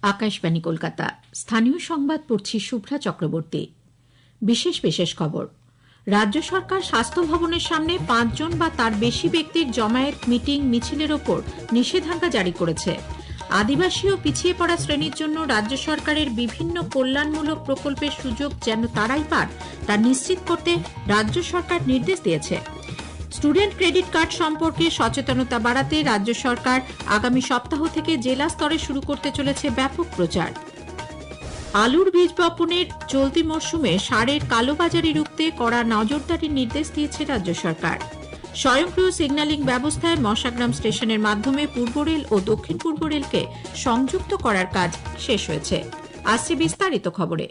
আকাশবাণী কলকাতা। স্থানীয় সংবাদ পড়ছি শুভ্রা চক্রবর্তী। বিশেষ খবর। রাজ্য সরকার স্বাস্থ্য ভবনের সামনে 5 জন বা তার বেশি ব্যক্তির জমায়েত, মিটিং, মিছিলের ওপর নিষেধাজ্ঞা জারি করেছে। আদিবাসী ও পিছিয়ে পড়া শ্রেণীর জন্য রাজ্য সরকারের বিভিন্ন কল্যাণমূলক প্রকল্পের সুযোগ যেন তারাই পান তা নিশ্চিত করতে রাজ্য সরকার নির্দেশ দিয়েছে। স্টুডেন্ট ক্রেডিট কার্ড সম্পর্কে সচেতনতা বাড়াতে রাজ্য সরকার আগামী সপ্তাহ থেকে জেলা স্তরে শুরু করতে চলেছে ব্যাপক প্রচার। আলুর বীজ বপনের চলতি মরশুমে সারের কালোবাজারি রুখতে কড়া নজরদারির নির্দেশ দিয়েছে রাজ্য সরকার। স্বয়ংক্রিয় সিগন্যালিং ব্যবস্থায় মশাগ্রাম স্টেশনের মাধ্যমে পূর্ব রেল ও দক্ষিণ পূর্ব রেলকে সংযুক্ত করার কাজ শেষ হয়েছে। আসছে বিস্তারিত খবরে।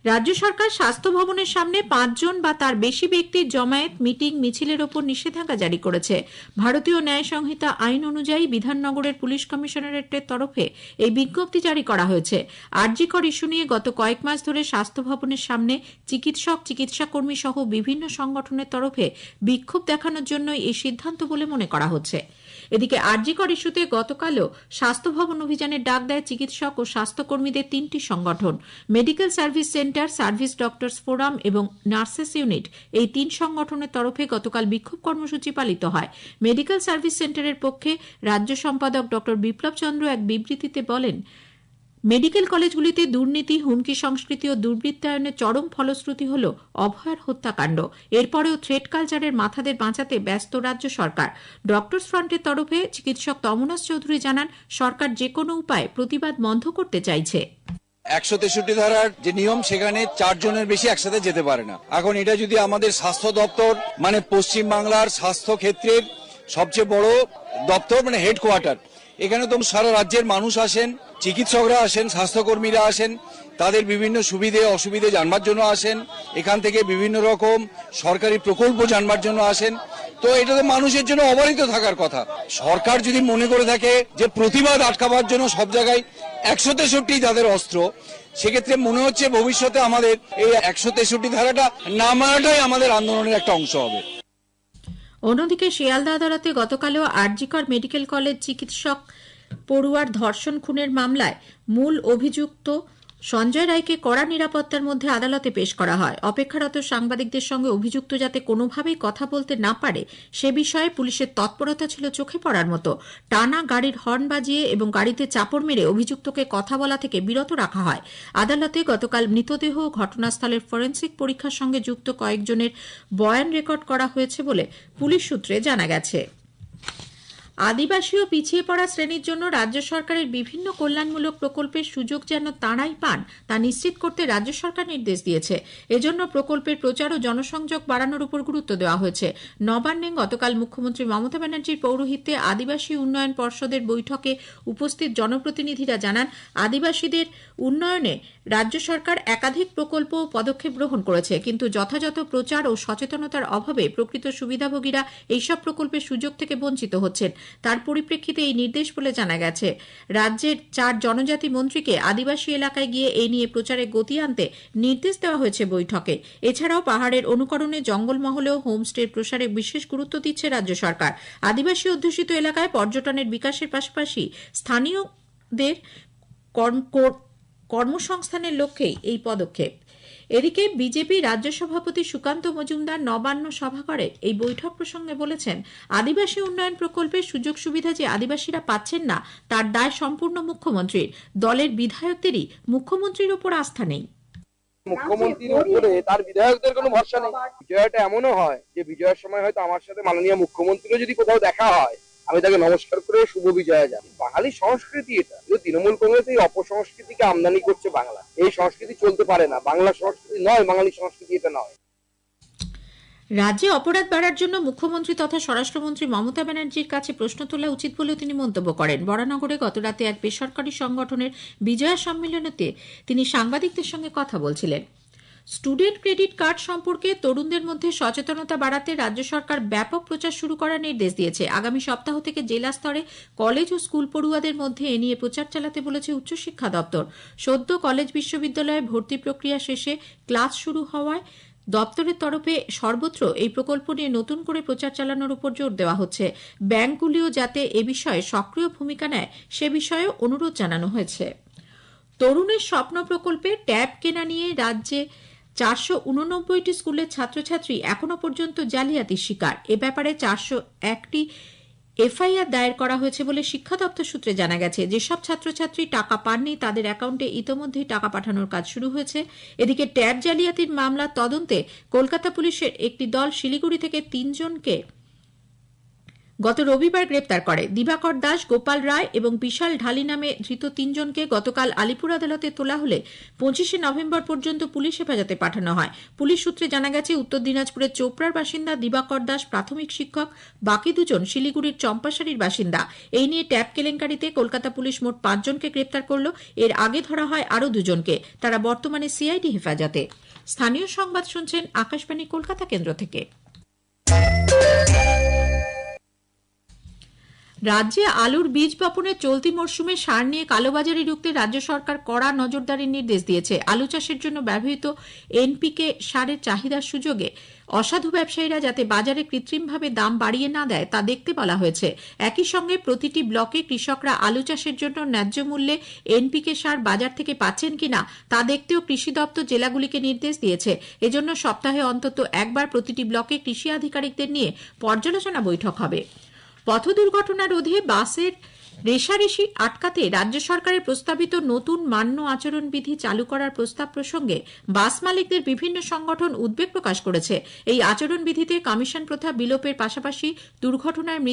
রাজ্য সরকার স্বাস্থ্য ভবনের সামনে 5 জন বা তার বেশি ব্যক্তির জমায়েত, মিটিং, মিছিলের ওপর নিষেধাজ্ঞা জারি করেছে। ভারতীয় ন্যায় সংহিতা আইন অনুযায়ী বিধাননগরের পুলিশ কমিশনারেটের তরফে এই বিজ্ঞপ্তি জারি করা হয়েছে। আরজিকর ইস্যু নিয়ে গত কয়েক মাস ধরে স্বাস্থ্য ভবনের সামনে চিকিৎসক, চিকিৎসাকর্মী সহ বিভিন্ন সংগঠনের তরফে বিক্ষোভ দেখানোর জন্য এই সিদ্ধান্ত বলে মনে করা হচ্ছে। এদিকে আরজিকর ইস্যুতে গতকালও স্বাস্থ্য ভবন অভিযানের ডাক দেয় চিকিৎসক ও স্বাস্থ্যকর্মীদের 3টি সংগঠন। Medical service centre, service doctors forum এবং নার্সেস ইউনিট, এই 3 সংগঠনের তরফে গতকাল বিক্ষোভ কর্মসূচি পালিত হয়। মেডিকেল সার্ভিস সেন্টারের পক্ষে রাজ্য সম্পাদক ডক্টর বিপ্লব চন্দ্র এক বিবৃতিতে বলেন, মেডিকেল কলেজগুলিতে দুর্নীতি, হুমকি সংস্কৃতি ও দুর্বৃত্তায়নের চরম ফলশ্রুতি হল অভয়ার হত্যাকাণ্ড। এরপরেও থ্রেট কালচারের মাথাদের বাঁচাতে ব্যস্ত রাজ্য সরকার। ডক্টরস ফ্রন্টের তরফে চিকিৎসক তমনাস চৌধুরী জানান, সরকার যে কোনো উপায়ে প্রতিবাদ বন্ধ করতে চাইছে। 163 ধারার যে নিয়ম, সেখানে 4 জনের বেশি একসাথে যেতে পারে না। এখন এটা যদি আমাদের স্বাস্থ্য দপ্তর, মানে পশ্চিম বাংলার স্বাস্থ্য ক্ষেত্রের সবচেয়ে বড় দপ্তর, মানে হেডকোয়ার্টার, এখানে তো সারা রাজ্যের মানুষ আসেন, চিকিৎসকরা আসেন, স্বাস্থ্যকর্মীরা আসেন, তাদের বিভিন্ন সুবিধে অসুবিধে জানবার জন্য আসেন, এখান থেকে বিভিন্ন রকম সরকারি প্রকল্প জানবার জন্য আসেন। তো এটা তো মানুষের জন্য অবারিত থাকার কথা। সরকার যদি মনে করে থাকে যে প্রতিবাদ আটকাবার জন্য সব জায়গায় 163 যাদের অস্ত্র, সেক্ষেত্রে মনে হচ্ছে ভবিষ্যতে আমাদের এই 163 ধারাটা না মানাটাই আমাদের আন্দোলনের একটা অংশ হবে। অন্যদিকে শিয়ালদা আদালতে গতকালও আরজিকর মেডিকেল কলেজ চিকিৎসক পড়ুয়ার ধর্ষণ খুনের মামলায় মূল অভিযুক্ত সঞ্জয় রায়কে কড়া নিরাপত্তার মধ্যে আদালতে পেশ করা হয়। অপেক্ষারত সাংবাদিকদের সঙ্গে অভিযুক্ত যাতে কোনোভাবেই কথা বলতে না পারে সে বিষয়ে পুলিশের তৎপরতা ছিল চোখে পড়ার মতো। টানা গাড়ির হর্ন বাজিয়ে এবং গাড়িতে চাপড় মেরে অভিযুক্তকে কথা বলা থেকে বিরত রাখা হয়। আদালতে গতকাল মৃতদেহ ও ঘটনাস্থলের ফরেন্সিক পরীক্ষার সঙ্গে যুক্ত কয়েকজনের বয়ান রেকর্ড করা হয়েছে বলে পুলিশ সূত্রে জানা গেছে। আদিবাসী ও পিছিয়ে পড়া শ্রেণীর জন্য রাজ্য সরকারের বিভিন্ন কল্যাণমূলক প্রকল্পের সুযোগ যেন তাঁরাই পান তা নিশ্চিত করতে রাজ্য সরকার নির্দেশ দিয়েছে। এজন্য প্রকল্পের প্রচার ও জনসংযোগ বাড়ানোর উপর গুরুত্ব দেওয়া হয়েছে। নবান্নে গতকাল মুখ্যমন্ত্রী মমতা ব্যানার্জির পৌরোহিত্যে আদিবাসী উন্নয়ন পর্ষদের বৈঠকে উপস্থিত জনপ্রতিনিধিরা জানান, আদিবাসীদের উন্নয়নে রাজ্য সরকার একাধিক প্রকল্প ও পদক্ষেপ গ্রহণ করেছে, কিন্তু যথাযথ প্রচার ও সচেতনতার অভাবে প্রকৃত সুবিধাভোগীরা এইসব প্রকল্পের সুযোগ থেকে বঞ্চিত হচ্ছেন। তার পরিপ্রেক্ষিতে এই নির্দেশ বলে জানা গেছে। রাজ্যের 4 জনজাতি মন্ত্রীকে আদিবাসী এলাকায় গিয়ে এই নিয়ে প্রচারে গতি আনতে নির্দেশ দেওয়া হয়েছে বৈঠকে। এছাড়াও পাহাড়ের অনুকরণে জঙ্গলমহলেও হোমস্টের প্রসারে বিশেষ গুরুত্ব দিচ্ছে রাজ্য সরকার। আদিবাসী অধ্যুষিত এলাকায় পর্যটনের বিকাশের পাশাপাশি স্থানীয়দের কর্মসংস্থানের লক্ষ্যেই এই পদক্ষেপ। এদিকে বিজেপি রাজ্য সভাপতি সুকান্ত মজুমদার নবান্ন সভাঘরে এই বৈঠক প্রসঙ্গে বলেছেন, আদিবাসী উন্নয়ন প্রকল্পের সুযোগ সুবিধা যে আদিবাসীরা পাচ্ছেন না তার দায় সম্পূর্ণ মুখ্যমন্ত্রীর। দলের বিধায়কদেরই মুখ্যমন্ত্রীর ওপর আস্থা নেই। মুখ্যমন্ত্রীর উপরে তার বিধায়কদের কোনো ভরসা নেই। বিজয়টা এমনও হয় যে বিজয়ের সময় হয়তো আমার সাথে মাননীয় মুখ্যমন্ত্রীরও যদি কোথাও দেখা হয়, আমি তাকে নমস্কার করে শুভ বিজয়া জানাই। বাঙালি সংস্কৃতি এটা। তৃণমূল কংগ্রেস এই অপসংস্কৃতিকে আমদানি করছে বাংলা। এই সংস্কৃতি চলতে পারে না। বাংলা সংস্কৃতি নয়, বাঙালি সংস্কৃতি এটা নয়। রাজ্যে অপরাধ বাড়ার জন্য মুখ্যমন্ত্রী তথা স্বরাষ্ট্রমন্ত্রী মমতা ব্যানার্জির কাছে প্রশ্ন তোলা উচিত বলেও তিনি মন্তব্য করেন। বরানগরে গতরাতে এক বেসরকারি সংগঠনের বিজয়া সম্মেলনেতে তিনি সাংবাদিকদের সঙ্গে কথা বলছিলেন। স্টুডেন্ট ক্রেডিট কার্ড সম্পর্কে তরুণদের মধ্যে সচেতনতা বাড়াতে রাজ্য সরকার ব্যাপক প্রচার শুরু করার নির্দেশ দিয়েছে। আগামী সপ্তাহ থেকে জেলা স্তরে কলেজ ও স্কুল পড়ুয়াদের মধ্যে এ নিয়ে প্রচার চালাতে বলেছে উচ্চশিক্ষা দপ্তর। সদ্য কলেজ বিশ্ববিদ্যালয়ে ভর্তি প্রক্রিয়া শেষে ক্লাস শুরু হওয়ায় দপ্তরের তরফে সর্বত্র এই প্রকল্প নিয়ে নতুন করে প্রচার চালানোর উপর জোর দেওয়া হচ্ছে। ব্যাংকগুলিও যাতে এ বিষয়ে সক্রিয় ভূমিকা নেয় সে বিষয়েও অনুরোধ জানানো হয়েছে। তরুণের স্বপ্ন প্রকল্পে ট্যাব কেনা নিয়ে রাজ্যে 489টি স্কুলের ছাত্রছাত্রী এখনো পর্যন্ত জালিয়াতির শিকার। এ ব্যাপারে 401টি এফআইআর দায়ের করা হয়েছে বলে শিক্ষা দপ্তর সূত্রে জানা গেছে। যেসব ছাত্রছাত্রী টাকা পাননি তাদের অ্যাকাউন্টে ইতোমধ্যেই টাকা পাঠানোর কাজ শুরু হয়েছে। এদিকে ট্যাব জালিয়াতির মামলার তদন্তে কলকাতা পুলিশের একটি দল শিলিগুড়ি থেকে 3 জনকে গত রবিবার গ্রেপ্তার করে। দিবাকর দাস, গোপাল রায় এবং বিশাল ঢালি নামে ধৃত 3 জনকে গতকাল আলিপুর আদালতে তোলা হলে 25শে নভেম্বর পর্যন্ত পুলিশ হেফাজতে পাঠানো হয়। পুলিশ সূত্রে জানা গেছে, উত্তর দিনাজপুরের চোপড়ার বাসিন্দা দিবাকর দাস প্রাথমিক শিক্ষক, বাকি 2 জন শিলিগুড়ির চম্পাশাড়ির বাসিন্দা। এই নিয়ে ট্যাব কেলেঙ্কারিতে কলকাতা পুলিশ মোট 5 জনকে গ্রেপ্তার করল। এর আগে ধরা হয় আরও 2 জনকে। তারা বর্তমানে সিআইডি হেফাজতে। স্থানীয় সংবাদ শুনছেন আকাশবাণী কলকাতা কেন্দ্র থেকে। রাজ্যে আলুর বীজ বপনের চলতি মরশুমে সার নিয়ে কালোবাজারি রুখতে রাজ্য সরকার কড়া নজরদারির নির্দেশ দিয়েছে। আলু চাষের জন্য ব্যবহৃত এনপিকে সারের চাহিদার সুযোগে অসাধু ব্যবসায়ীরা যাতে বাজারে কৃত্রিমভাবে দাম বাড়িয়ে না দেয় তা দেখতে বলা হয়েছে। একই সঙ্গে প্রতিটি ব্লকে কৃষকরা আলু চাষের জন্য ন্যায্য মূল্যে এনপিকে সার বাজার থেকে পাচ্ছেন কিনা তা দেখতেও কৃষি দপ্তর জেলাগুলিকে নির্দেশ দিয়েছে। এজন্য সপ্তাহে অন্তত একবার প্রতিটি ব্লকে কৃষি আধিকারিকদের নিয়ে পর্যালোচনা বৈঠক হবে। পথ দুর্ঘটনা রোধে বাসের রেষারেষি আটকাতে রাজ্য সরকারের প্রস্তাবিত নতুন মান্য আচরণবিধি চালু করার প্রস্তাব প্রসঙ্গে বাস মালিকদের বিভিন্ন সংগঠন উদ্বেগ প্রকাশ করেছে। এই আচরণবিধিতে কমিশন প্রথা বিলোপের পাশাপাশি দুর্ঘটনায়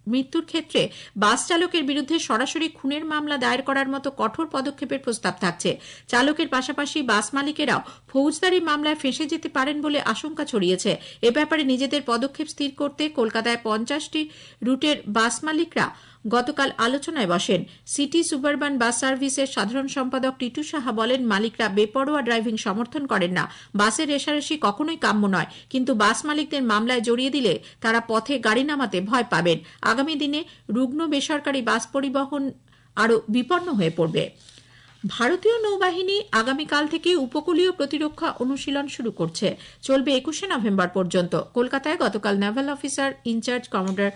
মৃত্যুর ক্ষেত্রে বাস চালকের বিরুদ্ধে সরাসরি খুনের মামলা দায়ের করার মতো কঠোর পদক্ষেপের প্রস্তাব থাকছে। চালকের পাশাপাশি বাস মালিকেরাও ফৌজদারি মামলায় ফেঁসে যেতে পারেন বলে আশঙ্কা ছড়িয়েছে। এ ব্যাপারে নিজেদের পদক্ষেপ স্থির করতে কলকাতায় 50টি রুটের বাস মালিকরা গতকাল আলোচনায় বসেন। সিটি সুবারবান বাস সার্ভিসের সাধারণ সম্পাদক টিটু সাহা বলেন, মালিকরা বেপরোয়া ড্রাইভিং সমর্থন করেন না। বাসের রেষারেষি কখনোই কাম্য নয়, কিন্তু বাস মালিকদের মামলায় জড়িয়ে দিলে তারা পথে গাড়ি নামাতে ভয় পাবেন। আগামী দিনে রুগ্ন বেসরকারি বাস পরিবহন আরও বিপন্ন হয়ে পড়বে। ভারতীয় নৌবাহিনী আগামীকাল থেকে উপকূলীয় প্রতিরক্ষা অনুশীলন শুরু করছে। চলবে 21শে নভেম্বর পর্যন্ত। কলকাতায় গতকাল naval officer incharge commander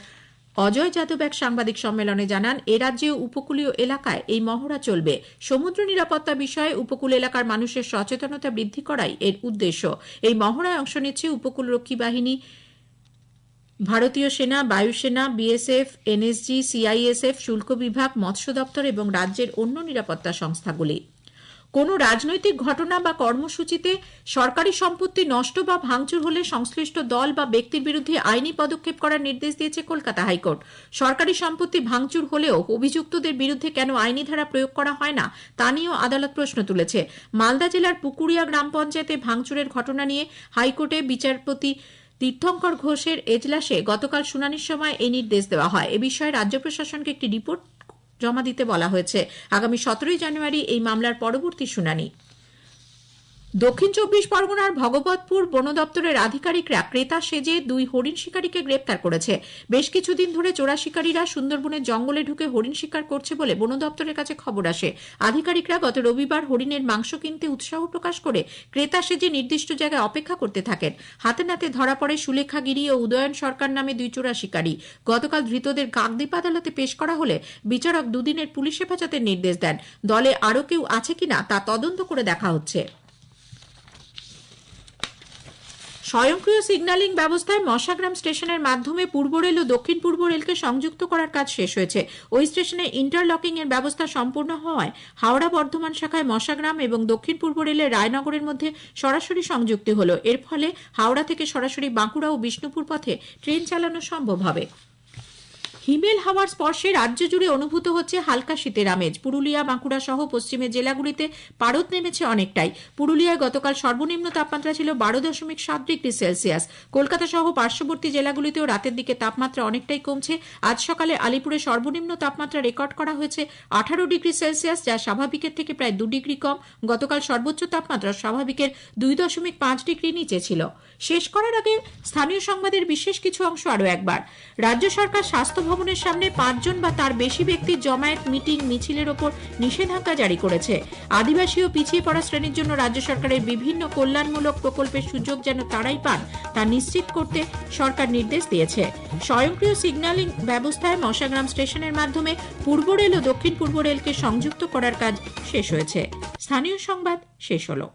Ajay Yadav এক সাংবাদিক সম্মেলনে জানান, এ রাজ্যেও উপকূলীয় এলাকায় এই মহড়া চলবে। সমুদ্র নিরাপত্তা বিষয়ে উপকূল এলাকার মানুষের সচেতনতা বৃদ্ধি করাই এর উদ্দেশ্য। এই মহড়ায় অংশ নিচ্ছে উপকূলরক্ষী বাহিনী, ভারতীয় সেনা, বায়ুসেনা, বিএসএফ, এনএসজি, সিআইএসএফ, শুল্ক বিভাগ, মৎস্য দপ্তর এবং রাজ্যের অন্য নিরাপত্তা সংস্থাগুলি। কোনো রাজনৈতিক ঘটনা বা কর্মসূচিতে সরকারি সম্পত্তি নষ্ট বা ভাঙচুর হলে সংশ্লিষ্ট দল বা ব্যক্তির বিরুদ্ধে আইনি পদক্ষেপ করার নির্দেশ দিয়েছে কলকাতা হাইকোর্ট। সরকারি সম্পত্তি ভাঙচুর হলেও অভিযুক্তদের বিরুদ্ধে কেন আইনি ধারা প্রয়োগ করা হয় না তা নিয়েও আদালত প্রশ্ন তুলেছে। মালদা জেলার পুকুরিয়া গ্রাম পঞ্চায়েতে ভাঙচুরের ঘটনা নিয়ে হাইকোর্টে বিচারপতি তীর্থঙ্কর ঘোষের এজলাসে গতকাল শুনানির সময় এই নির্দেশ দেওয়া হয়। এ বিষয়ে রাজ্য প্রশাসনকে একটি রিপোর্ট জমা দিতে বলা হয়েছে। আগামী 17 জানুয়ারি এই মামলার পরবর্তী শুনানি। দক্ষিণ 24 পরগনার ভগবতপুর বন দপ্তরের আধিকারিকরা ক্রেতা সেজে 2 হরিণ শিকারীকে গ্রেপ্তার করেছে। বেশ কিছুদিন ধরে চোরা শিকারীরা সুন্দরবনের জঙ্গলে ঢুকে হরিণ শিকার করছে বলে বন দপ্তরের কাছে খবর আসে। আধিকারিকরা গত রবিবার হরিণের মাংস কিনতে উৎসাহ প্রকাশ করে ক্রেতা সেজে নির্দিষ্ট জায়গায় অপেক্ষা করতে থাকেন। হাতে নাতে ধরা পড়ে সুলেখা গিরি ও উদয়ন সরকার নামে 2 চোরা শিকারী। গতকাল ধৃতদের কাকদ্বীপ আদালতে পেশ করা হলে বিচারক 2 দিনের পুলিশ হেফাজতের নির্দেশ দেন। দলে আরও কেউ আছে কিনা তা তদন্ত করে দেখা হচ্ছে। স্বয়ংক্রিয় সিগন্যালিং ব্যবস্থায় মশাগ্রাম স্টেশনের মাধ্যমে পূর্ব রেল ও দক্ষিণ পূর্ব রেলকে সংযুক্ত করার কাজ শেষ হয়েছে। ওই স্টেশনে ইন্টারলকিং এর ব্যবস্থা সম্পূর্ণ হওয়ায় হাওড়া বর্ধমান শাখায় মশাগ্রাম এবং দক্ষিণ পূর্ব রেলের রায়নগরের মধ্যে সরাসরি সংযুক্তি হলো। এর ফলে হাওড়া থেকে সরাসরি বাঁকুড়া ও বিষ্ণুপুর পথে ট্রেন চালানো সম্ভব হবে। হিমেল হাওয়ার স্পর্শে রাজ্য জুড়ে অনুভূত হচ্ছে হালকা শীতের আমেজ। পুরুলিয়া, বাঁকুড়া সহ পশ্চিমের জেলাগুলিতে পারদ নেমেছে অনেকটাই। পুরুলিয়ায় গতকাল সর্বনিম্ন তাপমাত্রা ছিল 12.7 ডিগ্রি সেলসিয়াস। কলকাতা সহ পার্শ্ববর্তী জেলাগুলিতেও রাতের দিকে তাপমাত্রা অনেকটাই কমছে। আজ সকালে আলিপুরে সর্বনিম্ন তাপমাত্রা রেকর্ড করা হয়েছে 18 ডিগ্রি সেলসিয়াস, যা স্বাভাবিকের থেকে প্রায় 2 ডিগ্রি কম। গতকাল সর্বোচ্চ তাপমাত্রা স্বাভাবিকের 2.5 ডিগ্রি নিচে ছিল। শেষ করার আগে স্থানীয় সংবাদের বিশেষ কিছু অংশ আরও একবার। রাজ্য সরকার স্বাস্থ্য ভবনের সামনে 5 জন বা তার বেশি ব্যক্তির জমায়েত, মিটিং, মিছিলের ওপর নিষেধাজ্ঞা জারি করেছে। আদিবাসী ও পিছিয়ে পড়া শ্রেণীর জন্য রাজ্য সরকারের বিভিন্ন কল্যাণমূলক প্রকল্পের সুযোগ যেন তারাই পান তা নিশ্চিত করতে সরকার নির্দেশ দিয়েছে। স্বয়ংক্রিয় সিগন্যালিং ব্যবস্থায় মশাগ্রাম স্টেশনের মাধ্যমে পূর্ব রেল ও দক্ষিণ পূর্ব রেলকে সংযুক্ত করার কাজ শেষ হয়েছে। স্থানীয় সংবাদ শেষ হলো।